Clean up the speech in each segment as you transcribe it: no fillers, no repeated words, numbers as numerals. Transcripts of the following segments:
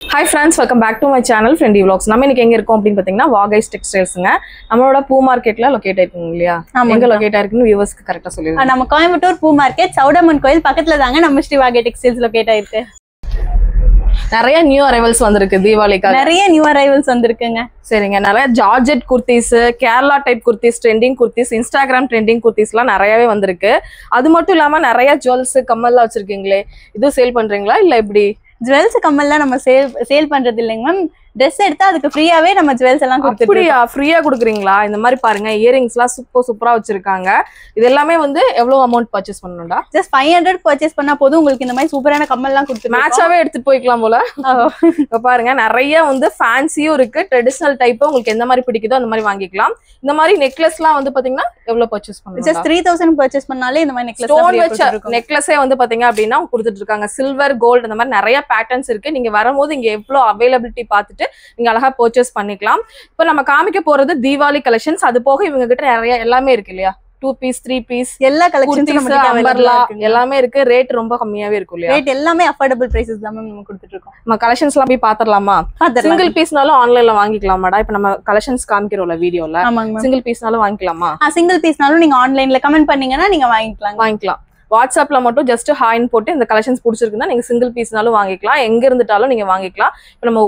Hi friends, welcome back to my channel Friendly Vlogs. நம்ம இன்னைக்கு எங்க இருக்கோம் அப்படினு பாத்தீங்கன்னா வாகைஸ் டெக்ஸ்டைல்ஸ்ங்க. நம்மளோட பூ மார்க்கெட்ல லொகேட் ஆயிருக்குங்க இல்லையா? எங்க லொகேட் ஆயிருக்குன்னு வியூவர்ஸ்க்கு கரெக்ட்டா சொல்லுங்க. நம்ம கோயம்புத்தூர் பூ மார்க்கெட் சௌடமன் கோயில் பக்கத்துல தாங்க நம்ம ஸ்ரீ வாகை டெக்ஸ்டைல்ஸ் லொகேட் ஆயிருக்கு. நிறைய நியூ அரைவல்ஸ் வந்திருக்கு தீபாவளிக்கு. நிறைய நியூ அரைவல்ஸ் வந்திருக்குங்க. சரிங்க, நிறைய georgette kurtis, Kerala type kurtis, trending kurtis, Instagram trending குர்தீஸ்லாம் நிறையவே வந்திருக்கு. அது மட்டும் இல்லாம நிறைய ஜுவல்ஸ் கம்மல்லாம் வச்சிருக்கீங்களே, இது சேல் பண்றீங்களா இல்ல எப்படி? ஜுவல்ஸ் கம்மல்லாம் நம்ம சேல் பண்றது இல்லைங்க மேம். ட்ரெஸ் எடுத்தா அதுக்கு ஃப்ரீயாவே நம்ம ஜுவல்ஸ் எல்லாம் கொடுத்துருக்கோம். அப்படியா, ஃப்ரீயா கொடுக்குறீங்களா? இந்த மாதிரி பாருங்க, இயரிங்ஸ்லாம் சூப்பரா வச்சிருக்காங்க. இது எல்லாமே வந்து எவ்வளவு அமௌண்ட் பர்ச்சேஸ் பண்ணணும்டா? ஜஸ்ட் 500 பர்ச்சேஸ் பண்ணா போதும், உங்களுக்கு இந்த மாதிரி சூப்பரான கம்மல்லாம் கொடுத்து மேட்சாவே எடுத்துட்டு போய்க்கலாம் போல. இப்ப பாருங்க, நிறைய வந்து ஃபேன்சியும் இருக்கு, ட்ரெடிஷனல் டைப் உங்களுக்கு எந்த மாதிரி பிடிக்குதோ அந்த மாதிரி வாங்கிக்கலாம். இந்த மாதிரி நெக்லஸ்லாம் வந்து பாத்தீங்கன்னா எவ்வளவு பர்ச்சேஸ் பண்ணணும்? ஜஸ்ட் 3000 பர்ச்சேஸ் பண்ணாலே இந்த மாதிரி நெக்லஸ் ஸ்டோன் வச்ச நெக்லஸே வந்து பாத்தீங்க அப்படின்னா கொடுத்துட்டு இருக்காங்க. சில்வர், கோல்டு, இந்த மாதிரி நிறைய பேட்டர்ன்ஸ் இருக்கு. நீங்க வரும்போது இங்க எவ்வளவு அவைலபிலிட்டி பார்த்துட்டு நீங்க அழகா பர்ச்சேஸ் பண்ணிக்கலாம். இப்போ நம்ம காமிக்க போறது தீபாவளி கலெக்ஷன்ஸ். அது போக இவங்க கிட்ட நிறைய எல்லாமே இருக்கு இல்லையா? 2 பீஸ் 3 பீஸ் எல்லா கலெக்ஷன்ஸும் எல்லாமே இருக்கு. ரேட் ரொம்ப கம்மியாவே இருக்கும் இல்லையா? ரேட் எல்லாமே அஃபோர்டபிள் பிரைசஸ் தான் நம்ம கொடுத்துட்டு இருக்கோம். நம்ம கலெக்ஷன்ஸ் எல்லாம் போய் பாத்துறலாமா? சிங்கிள் பீஸ்னாலும் ஆன்லைன்ல வாங்கிக்கலாமாடா? இப்ப நம்ம கலெக்ஷன்ஸ் காமிக்கிறோம்ல வீடியோல, சிங்கிள் பீஸ்னாலும் வாங்கிக்கலாமா? சிங்கிள் பீஸ்னாலும் நீங்க ஆன்லைன்ல கமெண்ட் பண்ணீங்கன்னா நீங்க வாங்கிக்கலாம். வாட்ஸ்அப்ல மட்டும் ஜஸ்ட் ஹாய்னு போட்டு இந்த கலெக்ஷன்ஸ் பிடிச்சிருக்குன்னா நீங்க சிங்கிள் பீஸ்னாலும் வாங்கிக்கலாம், எங்க இருந்துட்டாலும் நீங்க வாங்கிக்கலாம். இப்போ நம்ம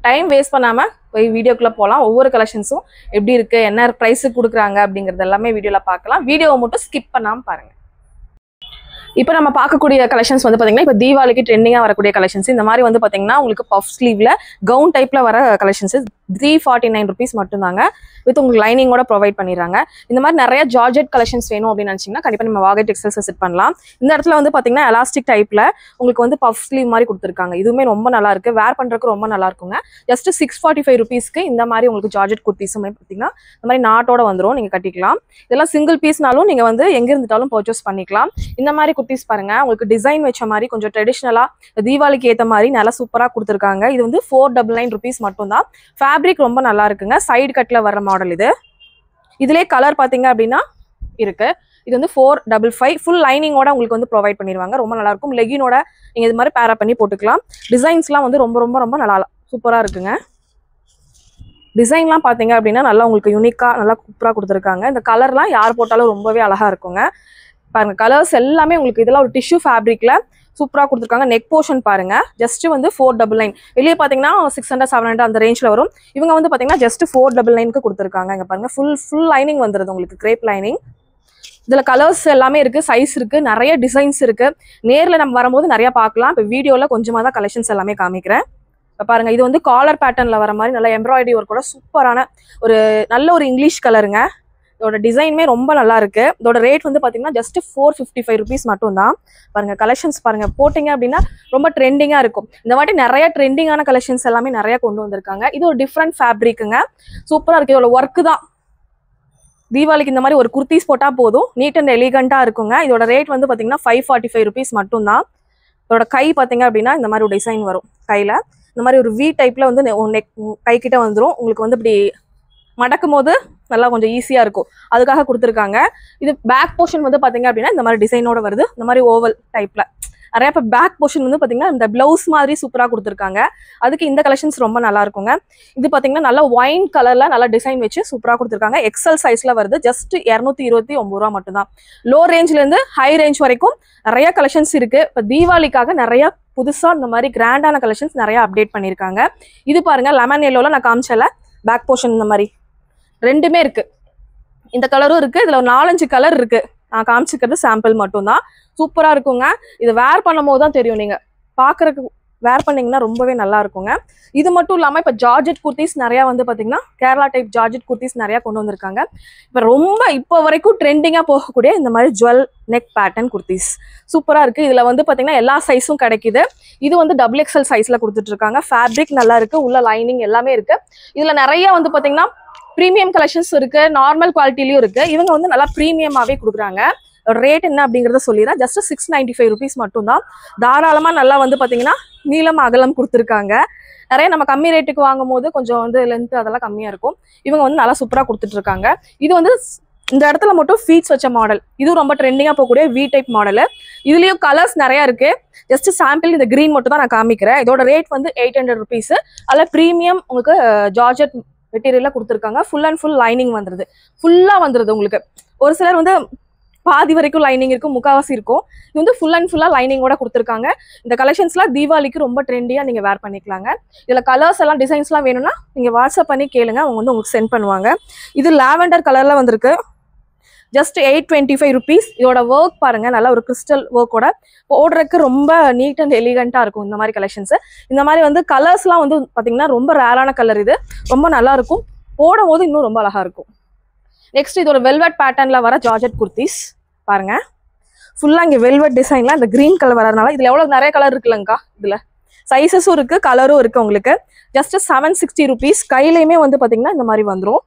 டைம் வேஸ்ட் பண்ணாம போய் வீடியோக்குள்ள போகலாம். ஒவ்வொரு கலெக்ஷன்ஸும் எப்படி இருக்கு, என்ன பிரைஸுக்கு கொடுக்குறாங்க அப்படிங்கறது எல்லாமே வீடியோல பார்க்கலாம். வீடியோவை மட்டும் ஸ்கிப் பண்ணாம பாருங்க. இப்போ நம்ம பார்க்கக்கூடிய கலெக்ஷன்ஸ் வந்து பாத்தீங்கன்னா இப்போ தீபாவளிக்கு ட்ரெண்டிங்காக வரக்கூடிய கலெக்ஷன்ஸ். இந்த மாதிரி வந்து பாத்தீங்கன்னா உங்களுக்கு பஃப் ஸ்லீவ்ல கவுன் டைப்ல வர கலெக்ஷன்ஸ் 349 rupees மட்டும்தாங்க. வித் உங்களுக்கு லைனிங்கோட ப்ரொவைட் பண்ணிடுறாங்க. இந்த மாதிரி நிறைய ஜார்ஜெட் கலெக்ஷன்ஸ் வேணும் அப்படின்னு நினைச்சீங்கன்னா கண்டிப்பா நம்ம வாகை டெக்ஸ்டைல்ஸ் விசிட் பண்ணலாம். இந்த இடத்துல வந்து பாத்தீங்கன்னா எலாஸ்டிக் டைப்ல உங்களுக்கு வந்து பஃப் ஸ்லீவ் மாதிரி கொடுத்துருக்காங்க. இதுவுமே ரொம்ப நல்லா இருக்கு, வேர் பண்றதுக்கு ரொம்ப நல்லா இருக்குங்க. ஜஸ்ட் 645 rupeesக்கு இந்த மாதிரி உங்களுக்கு ஜார்ஜெட் குர்த்திஸுமே பாத்தீங்கன்னா இந்த மாதிரி நாட்டோட வந்துடும், நீங்க கட்டிக்கலாம். இதெல்லாம் சிங்கிள் பீஸ்னாலும் நீங்க வந்து எங்க இருந்துட்டாலும் பர்ச்சேஸ் பண்ணிக்கலாம். இந்த மாதிரி குர்த்திஸ் பாருங்க, உங்களுக்கு டிசைன் வச்ச மாதிரி கொஞ்சம் ட்ரெடிஷனலா தீபாவளிக்கு ஏற்ற மாதிரி நல்லா சூப்பரா கொடுத்துருக்காங்க. இது வந்து 499 rupees மட்டும் தான். ஃபேப்ரிக் ரொம்ப நல்லா இருக்குங்க. சைடு கட்ல வர்ற மாடல் இது. இதுலயே கலர் பாத்தீங்க அப்படின்னா இருக்கு. இது வந்து 455 ஃபுல் லைனிங்கோட உங்களுக்கு வந்து ப்ரொவைட் பண்ணிடுவாங்க. ரொம்ப நல்லா இருக்கும். லெகினோட நீங்க இது மாதிரி பேரா பண்ணி போட்டுக்கலாம். டிசைன்ஸ்லாம் வந்து ரொம்ப ரொம்ப ரொம்ப நல்லா சூப்பரா இருக்குங்க. டிசைன்லாம் பாத்தீங்க அப்படின்னா நல்லா உங்களுக்கு யூனிக்கா நல்லா சூப்பரா கொடுத்துருக்காங்க. இந்த கலர்லாம் யார் போட்டாலும் ரொம்பவே அழகா இருக்குங்க. பாருங்க, கலர்ஸ் எல்லாமே உங்களுக்கு இதெல்லாம் ஒரு டிஷ்யூ ஃபேப்ரிக்ல சூப்பரா கொடுத்துருக்காங்க. நெக் போர்ஷன் பாருங்க, ஜஸ்ட் வந்து 499. வெளியே பாத்தீங்கன்னா 600 700 அந்த ரேஞ்ச்ல வரும். இவங்க வந்து பாத்தீங்கன்னா ஜஸ்ட் 499க்கு கொடுத்துருக்காங்க. இங்க பாருங்க, ஃபுல் லைனிங் வந்துருது உங்களுக்கு, கிரேப் லைனிங். இதுல கலர்ஸ் எல்லாமே இருக்கு, சைஸ் இருக்கு, நிறைய டிசைன்ஸ் இருக்கு. நேர்ல நம்ம வரும்போது நிறைய பார்க்கலாம். இப்போ வீடியோல கொஞ்சமா தான் கலெக்ஷன்ஸ் எல்லாமே காமிக்கிறேன். பாருங்க, இது வந்து காலர் பேட்டர்ன்ல வர மாதிரி நல்ல எம்ப்ராய்டரி ஒர்க் கூட சூப்பரான ஒரு நல்ல ஒரு இங்கிலீஷ் கலருங்க. இதோட டிசைனுமே ரொம்ப நல்லா இருக்கு. இதோட ரேட் வந்து பாத்தீங்கன்னா ஜஸ்ட் 455 rupees மட்டும் தான். பாருங்க, கலெக்ஷன்ஸ் பாருங்க, போட்டீங்க அப்படின்னா ரொம்ப ட்ரெண்டிங்கா இருக்கும். இந்த வாட்டி நிறைய ட்ரெண்டிங்கான கலெக்ஷன்ஸ் எல்லாமே நிறைய கொண்டு வந்திருக்காங்க. இது ஒரு டிஃப்ரெண்ட் ஃபேப்ரிக்குங்க, சூப்பரா இருக்கு. இதோட ஒர்க்கு தான் தீபாவளிக்கு இந்த மாதிரி ஒரு குர்த்திஸ் போட்டா போதும், நீட் அண்ட் எலிகண்டா இருக்குங்க. இதோட ரேட் வந்து பாத்தீங்கன்னா 545 rupees மட்டும் தான். இதோட கை பாத்தீங்க அப்படின்னா இந்த மாதிரி ஒரு டிசைன் வரும். கையில இந்த மாதிரி ஒரு வி டைப்ல வந்து நெக் கை கிட்ட வந்துடும். உங்களுக்கு வந்து இப்படி மடக்கும் போது நல்லா கொஞ்சம் ஈஸியா இருக்கும், அதுக்காக கொடுத்துருக்காங்க. இது பேக் போர்ஷன் வந்து பாத்தீங்க அப்படின்னா இந்த மாதிரி டிசைனோட வருது. இந்த மாதிரி ஓவல் டைப்ல நிறைய. இப்போ பேக் போர்ஷன் வந்து பாத்தீங்கன்னா இந்த பிளவுஸ் மாதிரி சூப்பரா கொடுத்துருக்காங்க. அதுக்கு இந்த கலெக்ஷன்ஸ் ரொம்ப நல்லா இருக்குங்க. இது பாத்தீங்கன்னா நல்லா ஒயின் கலர்ல நல்லா டிசைன் வச்சு சூப்பரா கொடுத்துருக்காங்க. எக்ஸல் சைஸ்ல வருது. ஜஸ்ட் 229 ரூபா மட்டும் தான். லோ ரேஞ்ச்ல இருந்து ஹை ரேஞ்ச் வரைக்கும் நிறைய கலெக்ஷன்ஸ் இருக்கு. இப்போ தீபாவளிக்காக நிறைய புதுசா இந்த மாதிரி கிராண்டான கலெக்ஷன்ஸ் நிறைய அப்டேட் பண்ணிருக்காங்க. இது பாருங்க, லெமன் எல்லோல நான் காமிச்சல பேக் போர்ஷன் இந்த மாதிரி ரெண்டுமே இருக்கு. இந்த கலரும் இருக்கு, இதுல ஒரு 4-5 கலர் இருக்கு. நான் காமிச்சிக்கிறது சாம்பிள் மட்டும் தான். சூப்பரா இருக்குங்க. இது வேர் பண்ணும் போது தான் தெரியும், நீங்க பாக்குறதுக்கு வேர் பண்ணீங்கன்னா ரொம்பவே நல்லா இருக்குங்க. இது மட்டும் இல்லாம இப்ப ஜார்ஜெட் குர்த்திஸ் நிறைய வந்து பாத்தீங்கன்னா கேரளா டைப் ஜார்ஜெட் குர்த்திஸ் நிறைய கொண்டு வந்திருக்காங்க. இப்ப ரொம்ப இப்போ வரைக்கும் ட்ரெண்டிங்கா போகக்கூடிய இந்த மாதிரி ஜுவல் நெக் பேட்டர்ன் குர்த்திஸ் சூப்பரா இருக்கு. இதுல வந்து பாத்தீங்கன்னா எல்லா சைஸும் கிடைக்குது. இது வந்து XXL சைஸ்ல கொடுத்துட்டு இருக்காங்க. ஃபேப்ரிக் நல்லா இருக்கு, உள்ள லைனிங் எல்லாமே இருக்கு. இதுல நிறைய வந்து பாத்தீங்கன்னா பிரீமியம் கலெக்ஷன்ஸ் இருக்கு, நார்மல் குவாலிட்டிலயும் இருக்கு. இவங்க வந்து நல்லா பிரீமியமாவே கொடுக்குறாங்க. ரேட் என்ன அப்படிங்கறத சொல்லிடுறேன். ஜஸ்ட் 695 rupees மட்டும் தான். தாராளமா நல்லா வந்து பாத்தீங்கன்னா நீளம் அகலம் கொடுத்துருக்காங்க. நிறைய நம்ம கம்மி ரேட்டுக்கு வாங்கும் போது கொஞ்சம் வந்து லென்த் அதெல்லாம் கம்மியா இருக்கும். இவங்க வந்து நல்லா சூப்பரா கொடுத்துட்டு இருக்காங்க. இது வந்து இந்த இடத்துல மட்டும் ஃபீட்ஸ் வச்ச மாடல், இது ரொம்ப ட்ரெண்டிங்கா போகக்கூடிய வி டைப் மாடல். இதுலயும் கலர்ஸ் நிறைய இருக்கு. ஜஸ்ட் சாம்பிள் இந்த கிரீன் மட்டும் தான் நான் காமிக்கிறேன். இதோட ரேட் வந்து 800 rupees. அதுல ப்ரீமியம் உங்களுக்கு ஜார்ஜெட் மெட்டீரியல்ல கொடுத்துருக்காங்க. ஃபுல் அண்ட் ஃபுல் லைனிங் வந்துருது, ஃபுல்லா வந்துருது உங்களுக்கு. ஒரு சிலர் வந்து பாதி வரைக்கும் லைனிங் இருக்கும், முக்காவாசி இருக்கும். இது வந்து ஃபுல் அண்ட் ஃபுல்லா லைனிங்கோட கொடுத்துருக்காங்க. இந்த கலெக்ஷன்ஸ்லாம் தீபாவளிக்கு ரொம்ப ட்ரெண்டியா நீங்க வேர் பண்ணிக்கலாங்க. இதுல கலர்ஸ் எல்லாம் டிசைன்ஸ்லாம் வேணும்னா நீங்க வாட்ஸ்அப் பண்ணி கேளுங்க, அவங்க வந்து உங்களுக்கு சென்ட் பண்ணுவாங்க. இது லாவெண்டர் கலர்ல வந்திருக்கு. Just 825 rupees. இதோட ஒர்க் பாருங்க, நல்லா ஒரு கிறிஸ்டல் ஒர்க்கோட போடுறதுக்கு ரொம்ப நீட் அண்ட் எலிகண்டா இருக்கும் இந்த மாதிரி கலெக்ஷன்ஸ். இந்த மாதிரி வந்து கலர்ஸ்லாம் வந்து பாத்தீங்கன்னா ரொம்ப ரேரான கலர், இது ரொம்ப நல்லா இருக்கும், போடும் போது இன்னும் ரொம்ப அழகா இருக்கும். நெக்ஸ்ட் இதோட வெல்வெட் பேட்டர்ன்ல வர ஜார்ஜெட் குர்த்திஸ் பாருங்க. ஃபுல்லா இங்க வெல்வெட் டிசைன்ல இந்த கிரீன் கலர் வரதுனால இதுல எவ்வளவு நிறைய கலர் இருக்குல்லங்கா. இதுல சைஸஸும் இருக்கு, கலரும் இருக்கு உங்களுக்கு. Just 760 rupees. கையிலயுமே வந்து பாத்தீங்கன்னா இந்த மாதிரி வந்துடும்.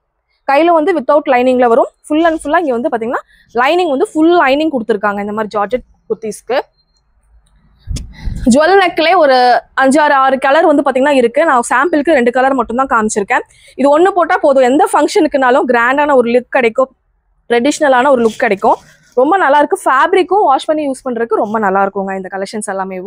கையில வந்து வித்தவுட் லைனிங்ல வரும். ஃபுல் அண்ட் ஃபுல்லா இங்க வந்து பாத்தீங்கன்னா லைனிங் வந்து ஃபுல் லைனிங் கொடுத்துருக்காங்க இந்த மாதிரி ஜார்ஜெட் குர்த்திஸ்க்கு. ஜுவல் நெக்லேயே ஒரு 5-6 கலர் வந்து பாத்தீங்கன்னா இருக்கு. நான் சாம்பிளுக்கு 2 கலர் மட்டும் தான் காமிச்சிருக்கேன். இது ஒண்ணு போட்டா போதும், எந்த ஃபங்க்ஷனுக்குனாலும் கிராண்டான ஒரு லுக் கிடைக்கும், ட்ரெடிஷ்னலான ஒரு லுக் கிடைக்கும். ரொம்ப நல்லா இருக்கு. ஃபேப்ரிக்கும் வாஷ் பண்ணி யூஸ் பண்றதுக்கு ரொம்ப நல்லா இருக்குங்க இந்த கலெக்ஷன்ஸ் எல்லாமே.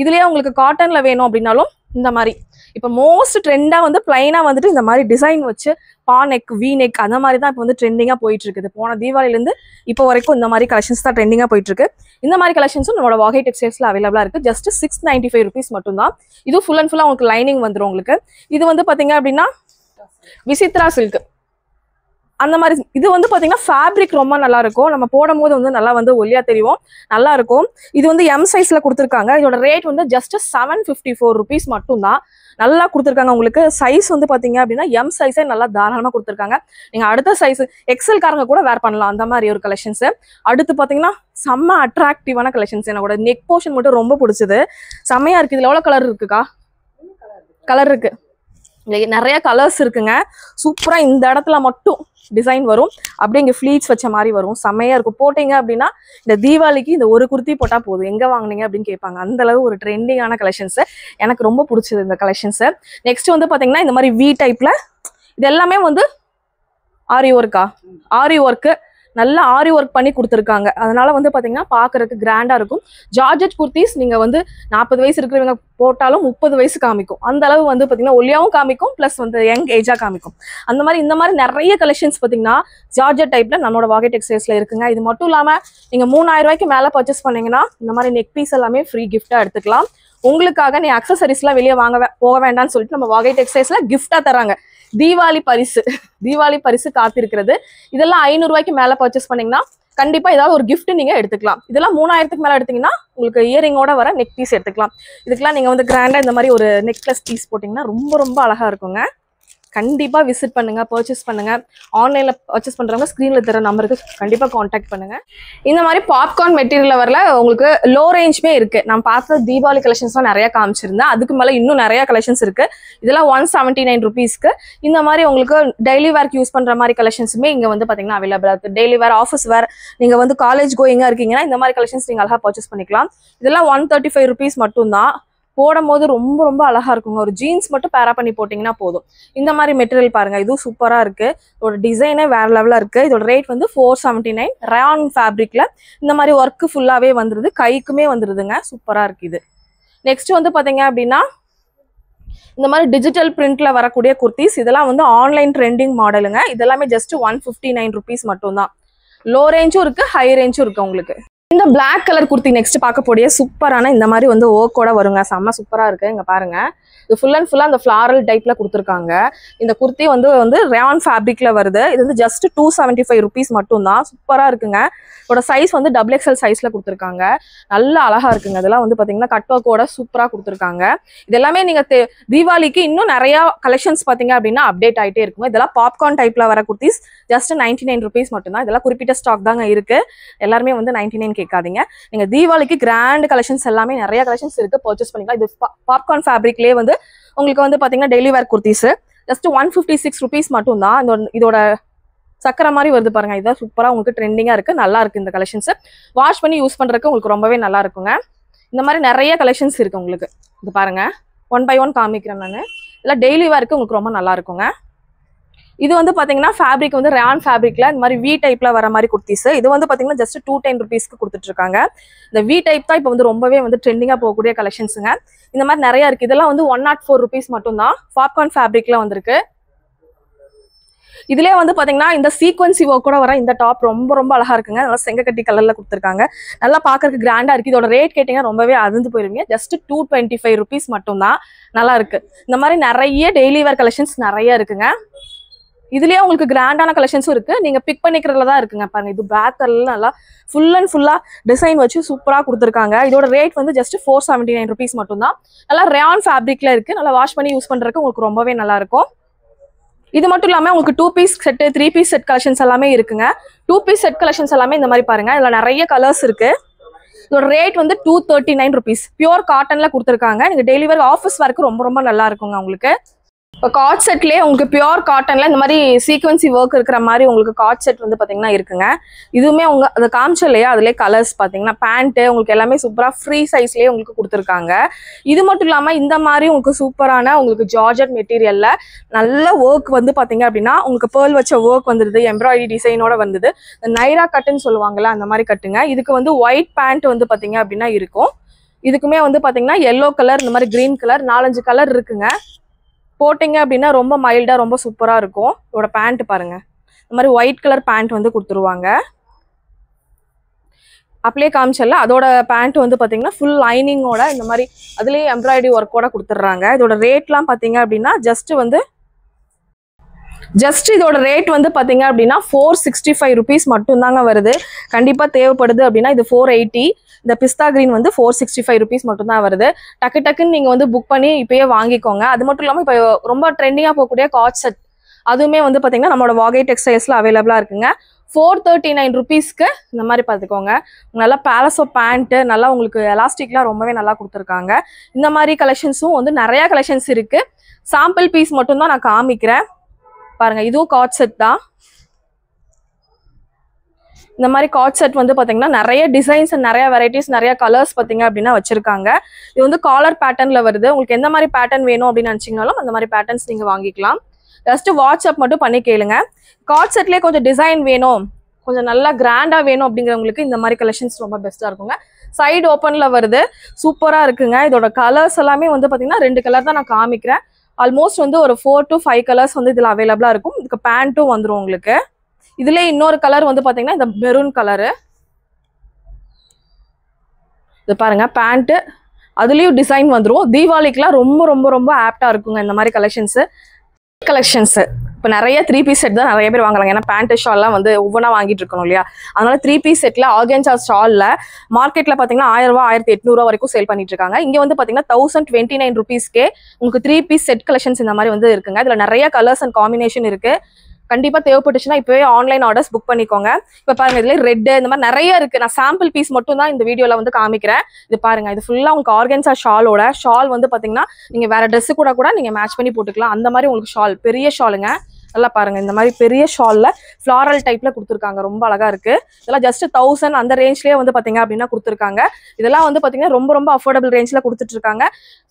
இதுலயே உங்களுக்கு காட்டன்ல வேணும் அப்படின்னாலும் இந்த மாதிரி இப்போ மோஸ்ட் ட்ரெண்டா வந்து பிளைனா வந்துட்டு இந்த மாதிரி டிசைன் வச்சு பா நெக், வி நெக் அந்த மாதிரி தான் இப்போ வந்து ட்ரெண்டிங்கா போயிட்டு இருக்குது. போன தீபாவளிலேருந்து இப்போ வரைக்கும் இந்த மாதிரி கலெக்ஷன்ஸ் தான் ட்ரெண்டிங்கா போயிட்டு இருக்கு. இந்த மாதிரி கலெக்ஷன்ஸும் நம்மளோட வாகை டெக்ஸ்டைல்ஸ்ல அவைலபிளா இருக்கு. ஜஸ்ட் 695 rupees மட்டும் தான். இது ஃபுல் அண்ட் ஃபுல்லா உங்களுக்கு லைனிங் வந்துடும் உங்களுக்கு. இது வந்து பாத்தீங்க அப்படின்னா விசித்ரா சில்க் அந்த மாதிரி. இது வந்து பாத்தீங்கன்னா ஃபேப்ரிக் ரொம்ப நல்லா இருக்கும், நம்ம போடும் போது வந்து நல்லா வந்து ஒல்லியா தெரியும், நல்லா இருக்கும். இது வந்து எம் சைஸ்ல கொடுத்துருக்காங்க. இதோட ரேட் வந்து ஜஸ்ட் 754 rupees மட்டும் தான். நல்லா கொடுத்துருக்காங்க உங்களுக்கு. சைஸ் வந்து பாத்தீங்க அப்படின்னா எம் சைஸே நல்லா தாராளமா கொடுத்துருக்காங்க. நீங்க அடுத்த சைஸ் எக்ஸல் காரங்க கூட வேர் பண்ணலாம் அந்த மாதிரி ஒரு கலெக்ஷன்ஸ். அடுத்து பாத்தீங்கன்னா செம்ம அட்ராக்டிவான கலெக்ஷன்ஸ். என்னோட நெக் போர்ஷன் மட்டும் ரொம்ப பிடிச்சது, செம்மையா இருக்கு. இதுல எவ்வளவு கலர் இருக்குக்கா? கலர் இருக்கு, நிறைய கலர்ஸ் இருக்குங்க. சூப்பரா இந்த இடத்துல மட்டும் டிசைன் வரும், அப்படியே இங்க ஃபிளீட்ஸ் வச்ச மாதிரி வரும், செம்மையா இருக்கும். போட்டீங்க அப்படின்னா இந்த தீபாவளிக்கு இந்த ஒரு குர்த்தி போட்டா போதும், எங்க வாங்குனீங்க அப்படின்னு கேட்பாங்க. அந்த அளவு ஒரு ட்ரெண்டிங்கான கலெக்ஷன்ஸ், எனக்கு ரொம்ப பிடிச்சது இந்த கலெக்ஷன்ஸ். நெக்ஸ்ட் வந்து பாத்தீங்கன்னா இந்த மாதிரி வி டைப்ல இது எல்லாமே வந்து ஆரி ஒர்க்கா, ஆரி ஒர்க்கு, நல்லா ஆரி ஒர்க் பண்ணி கொடுத்துருக்காங்க. அதனால வந்து பாத்தீங்கன்னா பாக்குறதுக்கு கிராண்டா இருக்கும். ஜார்ஜெட் குர்த்திஸ் நீங்க வந்து 40 வயசு இருக்கிறவங்க போட்டாலும் 30 வயசு காமிக்கும். அந்த அளவு வந்து பாத்தீங்கன்னா ஒல்லியாவும் காமிக்கும், பிளஸ் வந்து யங் ஏஜா காமிக்கும். அந்த மாதிரி இந்த மாதிரி நிறைய கலெக்ஷன்ஸ் பாத்தீங்கன்னா ஜார்ஜெட் டைப்ல நம்மளோட வாகை டெக்ஸ்டைல்ஸ்ல இருக்குங்க. இது மட்டும் இல்லாம நீங்க 3000 ரூபாய்க்கு மேல பர்ச்சேஸ் பண்ணீங்கன்னா இந்த மாதிரி நெக் பீஸ் எல்லாமே ஃப்ரீ கிஃப்டா எடுத்துக்கலாம். உங்களுக்காக நீ அக்சசரிஸ்லாம் வெளியே போக வேண்டாம்னு சொல்லிட்டு நம்ம வாகை டெக்ஸ்டைல்ஸ்ல கிஃப்டா தராங்க. தீபாவளி பரிசு, தீபாவளி பரிசு காத்திருக்கிறது. இதெல்லாம் 500 ரூபாய்க்கு மேல பர்ச்சேஸ் பண்ணீங்கன்னா கண்டிப்பா ஏதாவது ஒரு கிஃப்ட் நீங்க எடுத்துக்கலாம். இதெல்லாம் 3000க்கு மேல எடுத்தீங்கன்னா உங்களுக்கு இயரிங்கோட வர நெக் பீஸ் எடுத்துக்கலாம். இதுக்கெல்லாம் நீங்க வந்து கிராண்டா இந்த மாதிரி ஒரு நெக்லஸ் பீஸ் போட்டீங்கன்னா ரொம்ப ரொம்ப அழகா இருக்குங்க. கண்டிப்பா விசிட் பண்ணுங்க, பர்ச்சேஸ் பண்ணுங்க. ஆன்லைன்ல பர்ச்சேஸ் பண்றவங்க ஸ்கிரீன்ல தர நம்பருக்கு கண்டிப்பா காண்டாக்ட் பண்ணுங்க. இந்த மாதிரி பாப்கார்ன் மெட்டீரியல்ல வரல உங்களுக்கு லோ ரேஞ்சுமே இருக்கு. நான் பார்த்த தீபாவளி கலெக்ஷன்ஸ்லாம் நிறைய காமிச்சிருந்தேன். அதுக்கு மேல இன்னும் நிறைய கலெக்ஷன்ஸ் இருக்கு. இதெல்லாம் 179 rupeesக்கு இந்த மாதிரி உங்களுக்கு டெய்லி வேர்க்கு யூஸ் பண்ற மாதிரி கலெக்ஷன்ஸுமே இங்க வந்து பாத்தீங்கன்னா அவைலபிளா இருக்கு. டெய்லி வேர், ஆஃபீஸ் வேர், நீங்க வந்து காலேஜ் கோயிங்கா இருக்கீங்கன்னா இந்த மாதிரி கலெக்ஷன்ஸ் நீங்க அழகா பர்ச்சேஸ் பண்ணிக்கலாம். இதெல்லாம் 135 rupees மட்டும் தான். போடும் போது ரொம்ப ரொம்ப அழகா இருக்குங்க. ஒரு ஜீன்ஸ் மட்டும் பேரா பண்ணி போட்டீங்கன்னா போதும். இந்த மாதிரி மெட்டீரியல் பாருங்க, இதுவும் சூப்பரா இருக்கு. இதோட டிசைனே வேற லெவலா இருக்கு. இதோட ரேட் வந்து 479. ரயான் ஃபேப்ரிக்ல இந்த மாதிரி ஒர்க் ஃபுல்லாவே வந்துருது, கைக்குமே வந்துருதுங்க. சூப்பரா இருக்கு இது. நெக்ஸ்ட் வந்து பாத்தீங்க அப்படின்னா இந்த மாதிரி டிஜிட்டல் பிரிண்ட்ல வரக்கூடிய குர்த்திஸ். இதெல்லாம் வந்து ஆன்லைன் ட்ரெண்டிங் மாடலுங்க. இதெல்லாமே ஜஸ்ட் 159 rupees மட்டும் தான். லோ ரேஞ்சும் இருக்கு, ஹை ரேஞ்சும் இருக்கு உங்களுக்கு. இந்த பிளாக் கலர் குர்த்தி நெக்ஸ்ட் பார்க்க போடிய சூப்பரான இந்த மாதிரி வந்து ஓக்கோட வருங்க. செம்ம சூப்பரா இருக்கு. இங்க பாருங்க, இது ஃபுல் அண்ட் ஃபுல்லா அந்த ஃபிளாரல் டைப்ல கொடுத்துருக்காங்க. இந்த குர்த்தி வந்து ரயான் ஃபேப்ரிக்ல வருது. இது வந்து ஜஸ்ட் 275 rupees மட்டும் தான். சூப்பரா இருக்குங்க. இதோட சைஸ் வந்து XXL சைஸ்ல கொடுத்துருக்காங்க. நல்ல அழகா இருக்குங்க. இதெல்லாம் வந்து பாத்தீங்கன்னா கட் ஒர்க்கோட சூப்பரா கொடுத்துருக்காங்க. இது எல்லாமே நீங்க தீபாவளிக்கு இன்னும் நிறைய கலெக்ஷன்ஸ் பாத்தீங்க அப்படின்னா அப்டேட் ஆயிட்டே இருக்கும். இதெல்லாம் பாப்கார்ன் டைப்ல வர குர்த்திஸ் ஜஸ்ட் 99 rupees மட்டும் தான். இதெல்லாம் குறிப்பிட்ட ஸ்டாக் தாங்க இருக்கு. எல்லாருமே வந்து 99 கேட்காதீங்க. நீங்க தீபாவளிக்கு கிராண்ட் கலெக்ஷன்ஸ் எல்லாமே நிறைய கலெக்ஷன்ஸ் இருக்கு, பர்ச்சேஸ் பண்ணிக்கலாம். இது பாப்கார்ன் ஃபேப்ரிக்லயே வந்து உங்களுக்கு வந்து பாத்தீங்கன்னா டெய்லி வேர் குர்த்திஸ் ஜஸ்ட் 156 rupees மட்டும் தான். இதோட சக்கரை மாதிரி வருது பாருங்க. இதான் சூப்பரா உங்களுக்கு ட்ரெண்டிங்கா இருக்கு, நல்லா இருக்கு. இந்த கலெக்ஷன்ஸ் வாஷ் பண்ணி யூஸ் பண்றதுக்கு உங்களுக்கு ரொம்பவே நல்லா இருக்குங்க. இந்த மாதிரி நிறைய கலெக்ஷன்ஸ் இருக்கு உங்களுக்கு. இது பாருங்க, 1 by 1 காமிக்கிறேன் நான். இதெல்லாம் டெய்லி வேருக்கு உங்களுக்கு ரொம்ப நல்லா இருக்குங்க. இது வந்து பாத்தீங்கன்னா ஃபேப்ரிக் வந்து ரயான் ஃபேப்ரிக்ல இந்த மாதிரி வி டைப்ல வர மாதிரி குர்த்திஸ். இது வந்து பாத்தீங்கன்னா ஜஸ்ட் 210 rupeesக்கு கொடுத்துட்டு இருக்காங்க. இந்த வி டைப் தான் இப்போ வந்து ரொம்பவே வந்து ட்ரெண்டிங்கா போகக்கூடிய கலெக்ஷன்ஸுங்க. இந்த மாதிரி நிறைய இருக்கு. இதெல்லாம் வந்து 104 rupees மட்டும் தான். பாப்கார்ன் ஃபேப்ரிக்ல வந்திருக்கு. இதுலயே வந்து பாத்தீங்கன்னா இந்த சீக்வன்சி ஒர்க் கூட வர இந்த டாப் ரொம்ப ரொம்ப அழகா இருக்குங்க. நல்லா செங்கக்கட்டி கலர்ல கொடுத்துருக்காங்க. நல்லா பாக்குறதுக்கு கிராண்டா இருக்கு. இதோட ரேட் கேட்டீங்கன்னா ரொம்பவே அதிர்ந்து போயிருவீங்க. ஜஸ்ட் 225 rupees மட்டும் தான். நல்லா இருக்கு. இந்த மாதிரி நிறைய டெய்லி வேர் கலெக்ஷன்ஸ் நிறைய இருக்குங்க. இதுலயே உங்களுக்கு கிராண்டான கலெக்ஷன்ஸும் இருக்கு. நீங்க பிக் பண்ணிக்கிறதுல தான் இருக்குங்க. பாருங்க, இது பிளாக் கலர்ல நல்லா ஃபுல் அண்ட் ஃபுல்லா டிசைன் வச்சு சூப்பரா கொடுத்துருக்காங்க. இதோட ரேட் வந்து ஜஸ்ட் 479 rupees மட்டும் தான். நல்லா ரயான் ஃபேப்ரிக்ல இருக்கு. நல்லா வாஷ் பண்ணி யூஸ் பண்றதுக்கு உங்களுக்கு ரொம்பவே நல்லா இருக்கும். இது மட்டும் இல்லாம உங்களுக்கு 2 piece set 3 piece set collections எல்லாமே இருக்குங்க. 2 piece செட் கலெக்ஷன்ஸ் எல்லாமே இந்த மாதிரி பாருங்க. இதுல நிறைய கலர்ஸ் இருக்கு. இதோட ரேட் வந்து 239 rupees. பியூர் காட்டன்ல கொடுத்துருக்காங்க. நீங்க டெய்லி வேர் ஆஃபீஸ் ஒர்க்கு ரொம்ப ரொம்ப நல்லா இருக்குங்க உங்களுக்கு. இப்போ காட் செட்லேயே உங்களுக்கு பியூர் காட்டன்ல இந்த மாதிரி சீக்வன்சி ஒர்க் இருக்கிற மாதிரி உங்களுக்கு காட் செட் வந்து பார்த்தீங்கன்னா இருக்குங்க. இதுவுமே அதை காமிச்ச இல்லையா, அதுலேயே கலர்ஸ் பார்த்தீங்கன்னா பேண்ட்டு உங்களுக்கு எல்லாமே சூப்பராக ஃப்ரீ சைஸ்லேயே உங்களுக்கு கொடுத்துருக்காங்க. இது மட்டும் இல்லாமல் இந்த மாதிரி உங்களுக்கு சூப்பரான உங்களுக்கு ஜார்ஜெட் மெட்டீரியலில் நல்ல ஒர்க் வந்து பார்த்தீங்க அப்படின்னா உங்களுக்கு பேர்ல் வச்ச ஒர்க் வந்துடுது. எம்ப்ராய்டரி டிசைனோட வந்தது. நைரா கட்டுன்னு சொல்லுவாங்கல்ல, அந்த மாதிரி கட்டுங்க. இதுக்கு வந்து ஒயிட் பேண்ட் வந்து பார்த்தீங்க அப்படின்னா இருக்கும். இதுக்குமே வந்து பார்த்தீங்கன்னா எல்லோ கலர், இந்த மாதிரி கிரீன் கலர், 4-5 கலர் இருக்குங்க. போட்டிங்க அப்படின்னா ரொம்ப மைல்டா ரொம்ப சூப்பரா இருக்கும். இதோட பேண்ட் பாருங்க, இந்த மாதிரி ஒயிட் கலர் பேண்ட் வந்து கொடுத்துருவாங்க. அப்படியே காமிச்சல அதோட பேண்ட் வந்து பாத்தீங்கன்னா ஃபுல் லைனிங்கோட இந்த மாதிரி அதுலயே எம்ப்ராய்டரி ஒர்க்கோட கொடுத்துட்றாங்க. இதோட ரேட்லாம் பாத்தீங்க அப்படின்னா ஜஸ்ட் இதோட ரேட் வந்து பாத்தீங்க அப்படின்னா 465 rupees மட்டும் தாங்க வருது. கண்டிப்பா தேவைப்படுது அப்படின்னா இது 480. இந்த பிஸ்தா கிரீன் வந்து 465 rupees மட்டும் தான் வருது. டக்குன்னு நீங்க வந்து புக் பண்ணி இப்பயே வாங்கிக்கோங்க. அது மட்டும் இல்லாம இப்போ ரொம்ப ட்ரெண்டிங்கா போகக்கூடிய காட் செட் அதுவுமே வந்து பாத்தீங்கன்னா நம்மளோட வாகை டெக்ஸ்டைல்ஸ்ல அவைலபிளா இருக்குங்க. 439 rupeesக்கு இந்த மாதிரி பார்த்துக்கோங்க. நல்லா பேலஸோ பேண்ட்டு நல்லா உங்களுக்கு எலாஸ்டிக்லாம் ரொம்பவே நல்லா கொடுத்துருக்காங்க. இந்த மாதிரி கலெக்ஷன்ஸும் வந்து நிறைய கலெக்ஷன்ஸ் இருக்கு. சாம்பிள் பீஸ் மட்டும் தான் நான் காமிக்கிறேன். பாருங்க, இதுவும் காட் செட் தான். இந்த மாதிரி காட் செட் வந்து பாத்தீங்கன்னா நிறைய டிசைன்ஸ் நிறைய வெரைட்டிஸ் நிறைய கலர்ஸ் பாத்தீங்க அப்படின்னா வச்சிருக்காங்க. இது வந்து காலர் பேட்டர்ன்ல வருது. உங்களுக்கு எந்த மாதிரி பேட்டர்ன் வேணும் அப்படின்னு நினைச்சீங்கனாலும் அந்த மாதிரி பேட்டர்ன்ஸ் நீங்க வாங்கிக்கலாம். ஜஸ்ட் வாட்ஸ்அப் மட்டும் பண்ணி கேளுங்க. காட் செட்லேயே கொஞ்சம் டிசைன் வேணும், கொஞ்சம் நல்லா கிராண்டா வேணும் அப்படிங்கிறவங்களுக்கு இந்த மாதிரி கலெக்ஷன்ஸ் ரொம்ப பெஸ்டா இருக்குங்க. சைடு ஓப்பன்ல வருது, சூப்பரா இருக்குங்க. இதோட கலர்ஸ் எல்லாமே வந்து பாத்தீங்கன்னா 2 கலர் தான் நான் காமிக்கிறேன். ஆல்மோஸ்ட் வந்து ஒரு 4 to 5 கலர்ஸ் வந்து இதுல அவைலபிளா இருக்கும். இதுக்கு பேண்ட்டும் வந்துடும் உங்களுக்கு. இதுல இன்னொரு கலர் வந்து பாத்தீங்கன்னா இந்த மெரூன் கலரு. இது பாருங்க பேண்ட், அதுலயும் டிசைன் வந்துடும். தீபாவளிக்குலாம் ரொம்ப ரொம்ப ரொம்ப ஆப்டா இருக்குங்க இந்த மாதிரி கலெக்ஷன்ஸ். இப்போ நிறைய 3 piece செட் தான் நிறைய பேர் வாங்குறாங்க. ஏன்னா பேண்ட் ஷால்லாம் வந்து ஒவ்வொன்றா வாங்கிட்டு இருக்கணும் இல்லையா. அதனால 3 piece செட்ல ஆர்கன்சா ஷால்ல மார்க்கெட்ல பாத்தீங்கன்னா 1000 ரூபாய் 1800 வரைக்கும் சேல் பண்ணிட்டு இருக்காங்க. இங்க வந்து பாத்தீங்கன்னா 1029 rupeesக்கே உங்களுக்கு 3 piece செட் கலெக்ஷன்ஸ் இந்த மாதிரி வந்து இருக்குங்க. இதுல நிறைய கலர்ஸ் அண்ட் காம்பினேஷன் இருக்கு. கண்டிப்பா தேவைப்பட்டுச்சுன்னா இப்பவே ஆன்லைன் ஆர்டர்ஸ் புக் பண்ணிக்கோங்க. இப்ப பாருங்க, இதுல ரெட் இந்த மாதிரி நிறைய இருக்கு. நான் சாம்பிள் பீஸ் மட்டும் தான் இந்த வீடியோல வந்து காமிக்கிறேன். இது பாருங்க, இது ஃபுல்லா உங்களுக்கு ஆர்கன்சா ஷால் வந்து பாத்தீங்கன்னா நீங்க வேற ட்ரெஸ் கூட நீங்க மேட்ச் பண்ணி போட்டுக்கலாம். அந்த மாதிரி உங்களுக்கு ஷால், பெரிய ஷாலுங்க. நல்லா பாருங்க, இந்த மாதிரி பெரிய ஷால்ல ஃபிளாரல் டைப்ல கொடுத்துருக்காங்க. ரொம்ப அழகா இருக்கு. இதெல்லாம் ஜஸ்ட் 1000 அந்த ரேஞ்ச்லயே வந்து பாத்தீங்க அப்படின்னா கொடுத்துருக்காங்க. இதெல்லாம் வந்து பாத்தீங்கன்னா ரொம்ப ரொம்ப அஃபோர்டபுள் ரேஞ்ச்ல கொடுத்துட்டு இருக்காங்க.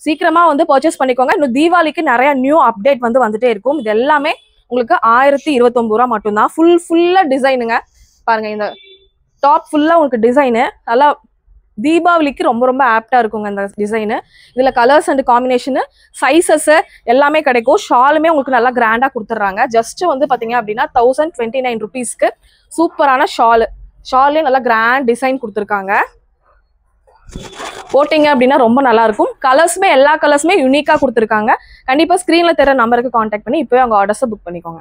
சீக்கிரமா வந்து பர்ச்சேஸ் பண்ணிக்கோங்க. இன்னும் தீபாவளிக்கு நிறைய நியூ அப்டேட் வந்து வந்துட்டே இருக்கும். இது எல்லாமே உங்களுக்கு 1029 ரூபா மட்டும்தான். ஃபுல்லா டிசைனுங்க. பாருங்க, இந்த டாப் ஃபுல்லா உங்களுக்கு டிசைனு நல்லா தீபாவளிக்கு ரொம்ப ரொம்ப ஆப்டா இருக்குங்க இந்த டிசைனு. இதுல கலர்ஸ் அண்ட் காம்பினேஷன் சைசஸ் எல்லாமே கிடைக்கும். ஷாலுமே உங்களுக்கு நல்லா கிராண்டா கொடுத்துட்றாங்க. ஜஸ்ட் வந்து பாத்தீங்க அப்படின்னா 1029 rupeesக்கு சூப்பரான ஷாலே நல்லா கிராண்ட் டிசைன் கொடுத்துருக்காங்க. போட்டிங்க அப்படின்னா ரொம்ப நல்லா இருக்கும். கலர்ஸுமே எல்லா கலர்ஸுமே யூனிக்கா கொடுத்துருக்காங்க. கண்டிப்பா ஸ்கிரீன்ல தெரிய நம்பருக்கு கான்டாக்ட் பண்ணி இப்பவே அவங்க ஆர்டர்ஸை புக் பண்ணிக்கோங்க.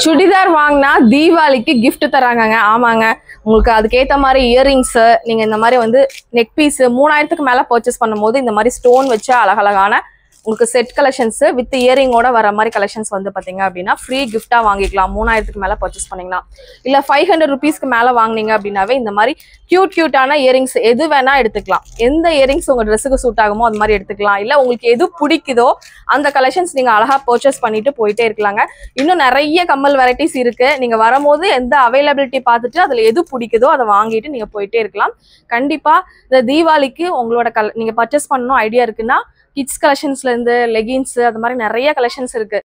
சுடிதார் வாங்கினா தீபாவளிக்கு கிஃப்ட் தராங்க. ஆமாங்க, உங்களுக்கு அதுக்கேற்ற மாதிரி இயரிங்ஸ் நீங்க இந்த மாதிரி வந்து நெக் பீஸ் 3000க்கு மேல பர்ச்சேஸ் பண்ணும்போது இந்த மாதிரி ஸ்டோன் வச்ச அழகழகான உங்களுக்கு செட் கலெக்ஷன்ஸ் வித் இயரிங்கோட வர மாதிரி கலெக்ஷன்ஸ் வந்து பாத்தீங்க அப்படின்னா ஃப்ரீ கிஃப்டா வாங்கிக்கலாம். 3000க்கு மேல பர்ச்சேஸ் பண்ணீங்கன்னா. இல்ல 500 rupeesக்கு மேல வாங்கினீங்க அப்படின்னாவே இந்த மாதிரி கியூட்டான இயரிங்ஸ் எது வேணா எடுத்துக்கலாம். எந்த இயரிங்ஸ் உங்க ட்ரெஸ்ஸுக்கு சூட் ஆகுமோ அது மாதிரி எடுத்துக்கலாம். இல்ல உங்களுக்கு எது பிடிக்குதோ அந்த கலெக்ஷன்ஸ் நீங்க அழகா பர்ச்சேஸ் பண்ணிட்டு போயிட்டே இருக்கலாங்க. இன்னும் நிறைய கம்மல் வெரைட்டிஸ் இருக்கு. நீங்க வரும்போது எந்த அவைலபிலிட்டி பார்த்துட்டு அதுல எது பிடிக்குதோ அதை வாங்கிட்டு நீங்க போயிட்டே இருக்கலாம். கண்டிப்பா இந்த தீபாவளிக்கு உங்களோட நீங்க பர்ச்சேஸ் பண்ணணும் ஐடியா இருக்குன்னா கிட்ஸ் கலெக்ஷன்ஸ்ல இருந்து லெகின்ஸ் அது மாதிரி நிறைய கலெக்ஷன்ஸ் இருக்கு.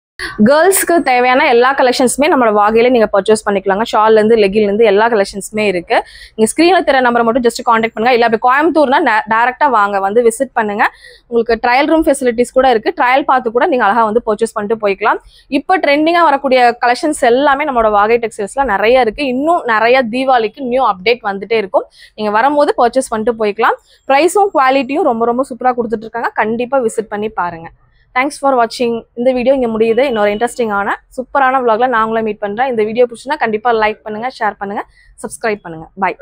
கேர்ள்ஸ்க்கு தேவையான எல்லா கலெக்ஷன்ஸுமே நம்மளோட வாகையில நீங்க பர்ச்சேஸ் பண்ணிக்கலாங்க. ஷால்ல இருந்து லெகின்ல இருந்து எல்லா கலெக்ஷன்ஸுமே இருக்கு. நீங்க ஸ்கிரீன்ல தெரிய நம்பரை மட்டும் ஜஸ்ட் காண்டாக்ட் பண்ணுங்க. இல்ல அப்படி கோயம்புத்தூர்னா டைரக்டா வாங்க, வந்து விசிட் பண்ணுங்க. உங்களுக்கு ட்ரையல் ரூம் ஃபெசிலிட்டிஸ் கூட இருக்கு. ட்ரையல் பார்த்து கூட நீங்க அழகா வந்து பர்ச்சேஸ் பண்ணிட்டு போய்க்கலாம். இப்போ ட்ரெண்டிங்கா வரக்கூடிய கலெக்ஷன்ஸ் எல்லாமே நம்மளோட வாகை டெக்ஸ்டைல்ஸ்ல நிறைய இருக்கு. இன்னும் நிறைய தீபாவளிக்கு நியூ அப்டேட் வந்துட்டே இருக்கும். நீங்க வரும்போது பர்ச்சேஸ் பண்ணிட்டு போய்க்கலாம். ப்ரைஸும் குவாலிட்டியும் ரொம்ப ரொம்ப சூப்பரா கொடுத்துட்டு இருக்காங்க. கண்டிப்பா விசிட் பண்ணி பாருங்க. தேங்க்ஸ் ஃபார் வாட்சிங். இந்த வீடியோ இங்கே முடியுது. இன்னொரு இன்ட்ரெஸ்டிங்கான சூப்பரான vlogல நான் உங்களை மீட் பண்ணுறேன். இந்த வீடியோ பிடிச்சுன்னா கண்டிப்பாக லைக் பண்ணுங்கள், ஷேர் பண்ணுங்கள், சப்ஸ்கிரைப் பண்ணுங்கள். பை.